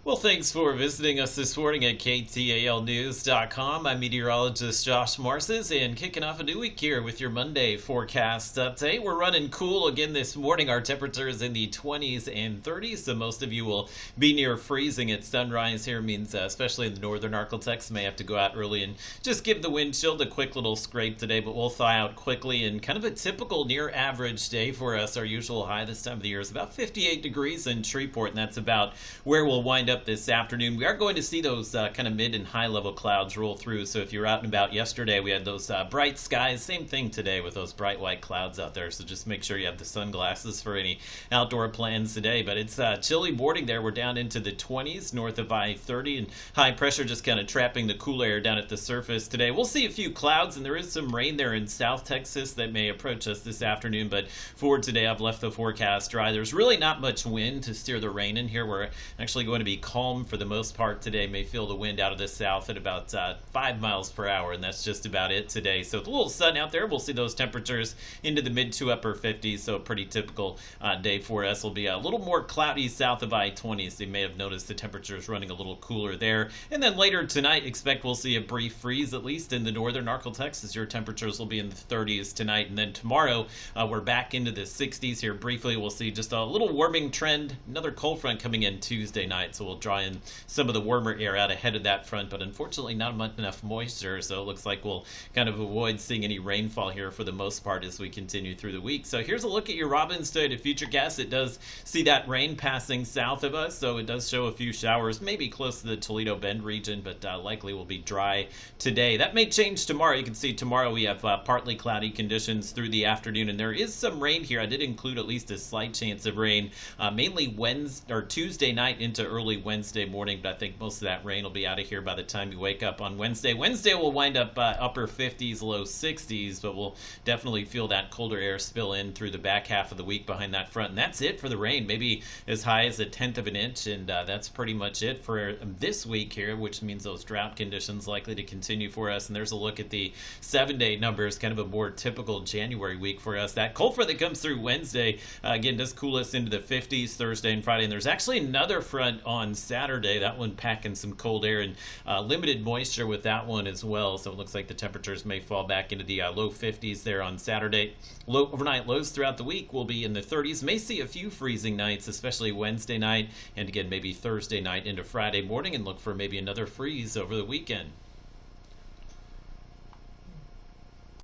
Well, thanks for visiting us this morning at KTALnews.com. I'm meteorologist Josh Marces, and kicking off a new week here with your Monday forecast update. We're running cool again this morning. Our temperature is in the 20s and 30s, so most of you will be near freezing at sunrise here. Means, especially in the northern Arklatex, may have to go out early and just give the windshield a quick little scrape today, but we'll thaw out quickly. And kind of a typical near average day for us. Our usual high this time of the year is about 58 degrees in Shreveport, and that's about where we'll wind up this afternoon. We are going to see those kind of mid and high level clouds roll through. So if you're out and about yesterday, we had those bright skies. Same thing today with those bright white clouds out there. So just make sure you have the sunglasses for any outdoor plans today. But it's chilly boarding there. We're down into the 20s north of I-30, and high pressure just kind of trapping the cool air down at the surface today. We'll see a few clouds, and there is some rain there in South Texas that may approach us this afternoon. But for today, I've left the forecast dry. There's really not much wind to steer the rain in here. We're actually going to be calm for the most part today. May feel the wind out of the south at about 5 miles per hour, and that's just about it today. So with a little sun out there, we'll see those temperatures into the mid to upper 50s. So a pretty typical day for us. Will be a little more cloudy south of I-20, so you may have noticed the temperatures running a little cooler there. And then later tonight, expect we'll see a brief freeze, at least in the northern Arklatex, as your temperatures will be in the 30s tonight. And then tomorrow, we're back into the 60s here briefly. We'll see just a little warming trend. Another cold front coming in Tuesday night, so we'll draw in some of the warmer air out ahead of that front, but unfortunately not enough moisture, so it looks like we'll kind of avoid seeing any rainfall here for the most part as we continue through the week. So here's a look at your Robins Today to Futurecast. It does see that rain passing south of us, so it does show a few showers, maybe close to the Toledo Bend region, but likely will be dry today. That may change tomorrow. You can see tomorrow we have partly cloudy conditions through the afternoon, and there is some rain here. I did include at least a slight chance of rain, mainly Wednesday or Tuesday night into early Wednesday morning, but I think most of that rain will be out of here by the time you wake up on Wednesday. Wednesday will wind up upper 50s, low 60s, but we'll definitely feel that colder air spill in through the back half of the week behind that front. And that's it for the rain, maybe as high as 1/10 of an inch, and that's pretty much it for this week here, which means those drought conditions likely to continue for us. And there's a look at the 7-day numbers, kind of a more typical January week for us. That cold front that comes through Wednesday, again, does cool us into the 50s Thursday and Friday, and there's actually another front on Saturday. That one packing some cold air and limited moisture with that one as well. So it looks like the temperatures may fall back into the low 50s there on Saturday. Overnight lows throughout the week will be in the 30s. May see a few freezing nights, especially Wednesday night, and again maybe Thursday night into Friday morning, and look for maybe another freeze over the weekend.